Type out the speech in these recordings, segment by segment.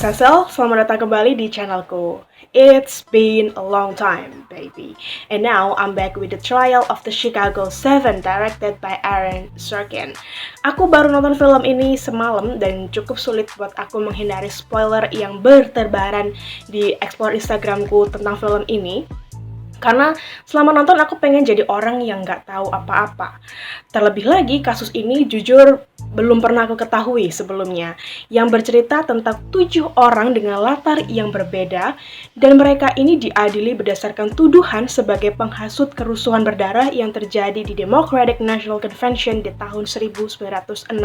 Cecil, selamat datang kembali di channelku. It's been a long time, baby. And now, I'm back with the Trial of the Chicago 7 directed by Aaron Sorkin. Aku baru nonton film ini semalam dan cukup sulit buat aku menghindari spoiler yang berterbaran di explore Instagramku tentang film ini. Karena selama nonton aku pengen jadi orang yang nggak tahu apa-apa. Terlebih lagi kasus ini jujur belum pernah aku ketahui sebelumnya. Yang bercerita tentang 7 orang dengan latar yang berbeda dan mereka ini diadili berdasarkan tuduhan sebagai penghasut kerusuhan berdarah yang terjadi di Democratic National Convention di tahun 1968.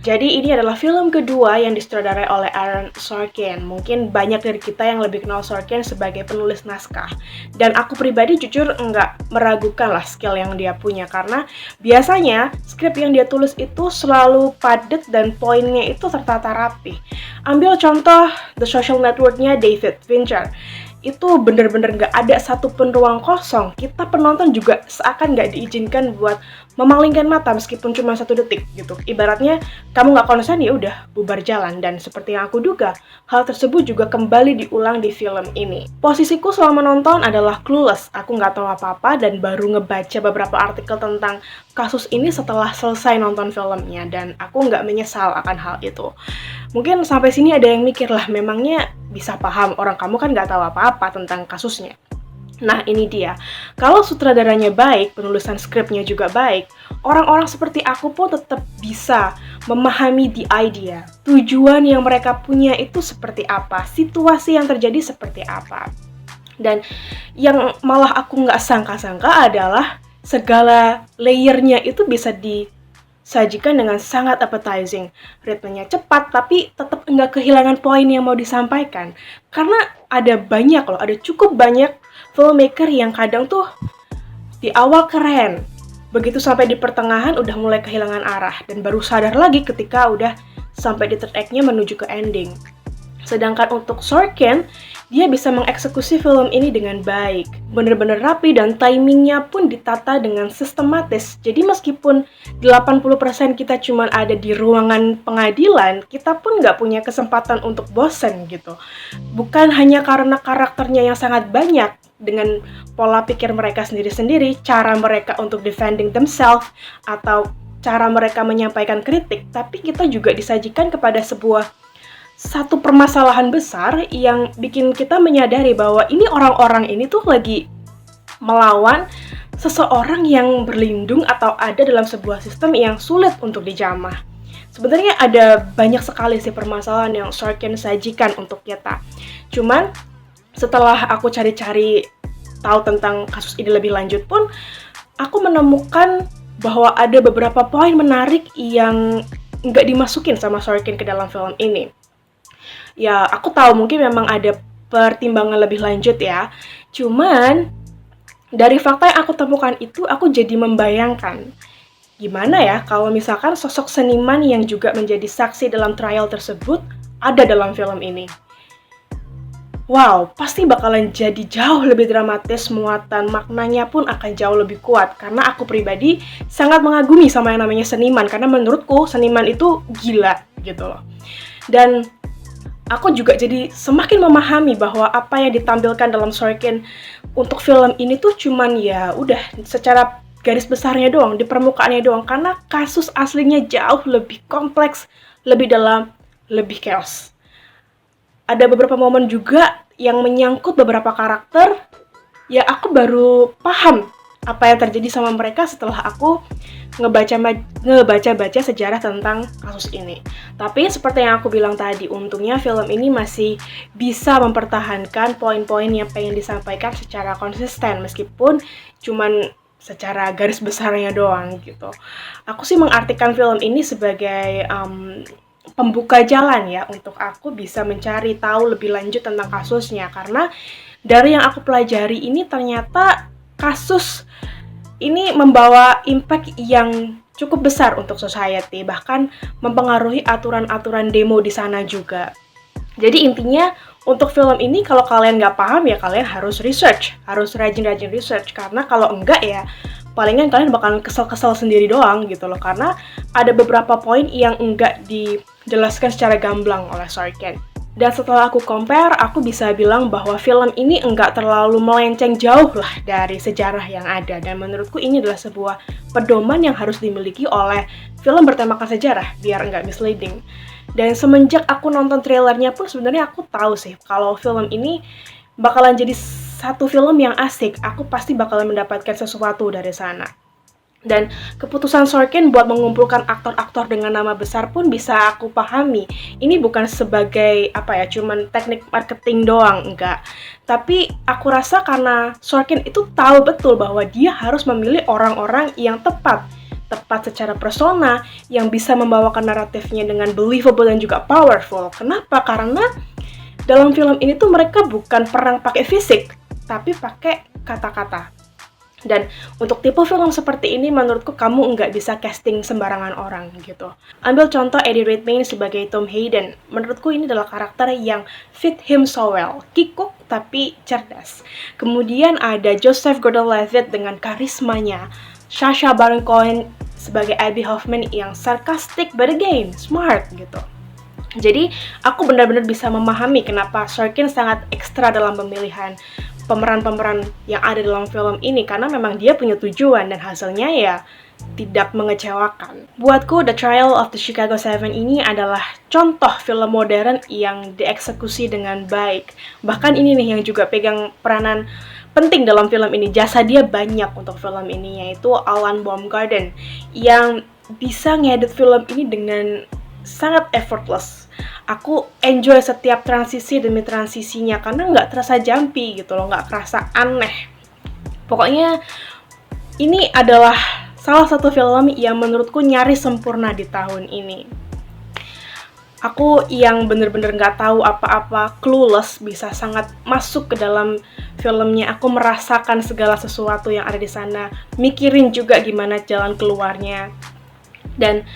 Jadi ini adalah film kedua yang disutradarai oleh Aaron Sorkin. Mungkin banyak dari kita yang lebih kenal Sorkin sebagai penulis naskah. Dan aku pribadi jujur nggak meragukan lah skill yang dia punya. Karena biasanya skrip yang dia tulis itu selalu padat dan poinnya itu tertata rapi. Ambil contoh The Social Network-nya David Fincher. Itu bener-bener nggak ada satupun ruang kosong. Kita penonton juga seakan nggak diizinkan buat memalingkan mata meskipun cuma 1 detik gitu. Ibaratnya kamu nggak konsen ya udah bubar jalan. Dan seperti yang aku duga, hal tersebut juga kembali diulang di film ini. Posisiku selama nonton adalah clueless. Aku nggak tahu apa-apa dan baru ngebaca beberapa artikel tentang kasus ini setelah selesai nonton filmnya. Dan aku nggak menyesal akan hal itu. Mungkin sampai sini ada yang mikir lah, memangnya bisa paham, orang kamu kan nggak tahu apa-apa tentang kasusnya. Nah ini dia, kalau sutradaranya baik, penulisan skripnya juga baik, orang-orang seperti aku pun tetap bisa memahami the idea, tujuan yang mereka punya itu seperti apa, situasi yang terjadi seperti apa. Dan yang malah aku nggak sangka-sangka adalah segala layernya itu bisa disajikan dengan sangat appetizing. Ritmenya cepat, tapi tetap nggak kehilangan poin yang mau disampaikan. Karena ada banyak loh, ada cukup banyak filmmaker yang kadang tuh di awal keren, begitu sampai di pertengahan udah mulai kehilangan arah, dan baru sadar lagi ketika udah sampai di third act-nya menuju ke ending. Sedangkan untuk Sorkin, dia bisa mengeksekusi film ini dengan baik. Bener-bener rapi dan timingnya pun ditata dengan sistematis. Jadi meskipun 80% kita cuma ada di ruangan pengadilan, kita pun nggak punya kesempatan untuk bosen gitu. Bukan hanya karena karakternya yang sangat banyak, dengan pola pikir mereka sendiri-sendiri, cara mereka untuk defending themselves, atau cara mereka menyampaikan kritik, tapi kita juga disajikan kepada satu permasalahan besar yang bikin kita menyadari bahwa ini orang-orang ini tuh lagi melawan seseorang yang berlindung atau ada dalam sebuah sistem yang sulit untuk dijamah. Sebenarnya ada banyak sekali sih permasalahan yang Sorkin sajikan untuk kita. Cuman setelah aku cari-cari tahu tentang kasus ini lebih lanjut pun, aku menemukan bahwa ada beberapa poin menarik yang nggak dimasukin sama Sorkin ke dalam film ini. Ya, aku tahu mungkin memang ada pertimbangan lebih lanjut ya. Cuman, dari fakta yang aku temukan itu, aku jadi membayangkan gimana ya kalau misalkan sosok seniman yang juga menjadi saksi dalam trial tersebut ada dalam film ini. Wow, pasti bakalan jadi jauh lebih dramatis, muatan maknanya pun akan jauh lebih kuat. Karena aku pribadi sangat mengagumi sama yang namanya seniman, karena menurutku seniman itu gila gitu loh. Dan aku juga jadi semakin memahami bahwa apa yang ditampilkan dalam Sorkin untuk film ini tuh cuman ya udah secara garis besarnya doang, di permukaannya doang. Karena kasus aslinya jauh lebih kompleks, lebih dalam, lebih chaos. Ada beberapa momen juga yang menyangkut beberapa karakter, ya aku baru paham apa yang terjadi sama mereka setelah aku ngebaca-baca sejarah tentang kasus ini. Tapi seperti yang aku bilang tadi, untungnya film ini masih bisa mempertahankan poin-poin yang pengen disampaikan secara konsisten, meskipun cuman secara garis besarnya doang gitu. Aku sih mengartikan film ini sebagai pembuka jalan ya untuk aku bisa mencari tahu lebih lanjut tentang kasusnya, karena dari yang aku pelajari ini ternyata kasus ini membawa impact yang cukup besar untuk society, bahkan mempengaruhi aturan-aturan demo di sana juga. Jadi intinya untuk film ini kalau kalian nggak paham ya kalian harus research, harus rajin-rajin research, karena kalau enggak ya palingan kalian bakalan kesel-kesel sendiri doang gitu loh, karena ada beberapa poin yang enggak dijelaskan secara gamblang oleh Sorkin. Dan setelah aku compare, aku bisa bilang bahwa film ini enggak terlalu melenceng jauh lah dari sejarah yang ada. Dan menurutku ini adalah sebuah pedoman yang harus dimiliki oleh film bertemakan sejarah, biar enggak misleading. Dan semenjak aku nonton trailernya pun sebenarnya aku tahu sih kalau film ini bakalan jadi satu film yang asik. Aku pasti bakalan mendapatkan sesuatu dari sana. Dan keputusan Sorkin buat mengumpulkan aktor-aktor dengan nama besar pun bisa aku pahami. Ini bukan sebagai cuman teknik marketing doang, enggak. Tapi aku rasa karena Sorkin itu tahu betul bahwa dia harus memilih orang-orang yang tepat secara persona, yang bisa membawakan naratifnya dengan believable dan juga powerful. Kenapa? Karena dalam film ini tuh mereka bukan perang pakai fisik, tapi pakai kata-kata. Dan untuk tipe film seperti ini menurutku kamu nggak bisa casting sembarangan orang gitu. Ambil contoh Eddie Redmayne sebagai Tom Hayden. Menurutku ini adalah karakter yang fit him so well. Kikuk tapi cerdas. Kemudian ada Joseph Gordon-Levitt dengan karismanya. Sacha Baron Cohen sebagai Abby Hoffman yang sarcastic but again smart gitu. Jadi aku benar-benar bisa memahami kenapa Sorkin sangat ekstra dalam pemilihan pemeran-pemeran yang ada dalam film ini, karena memang dia punya tujuan dan hasilnya ya tidak mengecewakan. Buatku, The Trial of the Chicago 7 ini adalah contoh film modern yang dieksekusi dengan baik. Bahkan ini nih yang juga pegang peranan penting dalam film ini. Jasa dia banyak untuk film ini, yaitu Alan Baumgarten yang bisa ngedit film ini dengan sangat effortless. Aku enjoy setiap transisi demi transisinya karena nggak terasa jumpy gitu loh, nggak kerasa aneh. Pokoknya ini adalah salah satu film yang menurutku nyaris sempurna di tahun ini. Aku yang bener-bener nggak tahu apa-apa, clueless, bisa sangat masuk ke dalam filmnya. Aku merasakan segala sesuatu yang ada di sana, mikirin juga gimana jalan keluarnya. Dan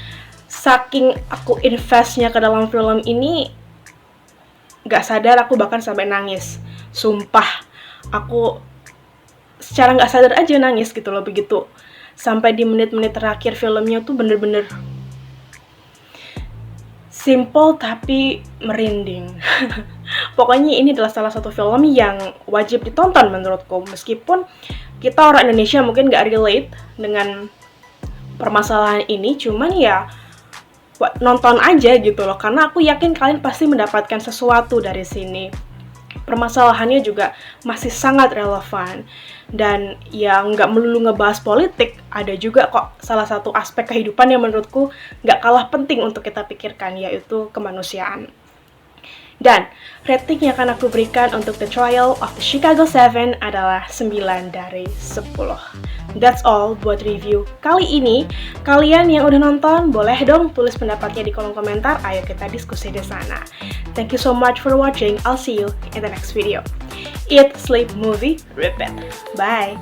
saking aku investnya ke dalam film ini, gak sadar aku bahkan sampai nangis. Sumpah, aku secara gak sadar aja nangis gitu loh begitu. Sampai di menit-menit terakhir filmnya tuh bener-bener simple tapi merinding. Pokoknya ini adalah salah satu film yang wajib ditonton menurutku. Meskipun kita orang Indonesia mungkin gak relate dengan permasalahan ini, cuman ya nonton aja gitu loh, karena aku yakin kalian pasti mendapatkan sesuatu dari sini. Permasalahannya juga masih sangat relevan, dan ya nggak melulu ngebahas politik, ada juga kok salah satu aspek kehidupan yang menurutku nggak kalah penting untuk kita pikirkan, yaitu kemanusiaan. Dan rating yang akan aku berikan untuk The Trial of the Chicago 7 adalah 9 dari 10. That's all buat review kali ini. Kalian yang udah nonton, boleh dong tulis pendapatnya di kolom komentar. Ayo kita diskusi di sana. Thank you so much for watching. I'll see you in the next video. Eat, sleep, movie, repeat. Bye!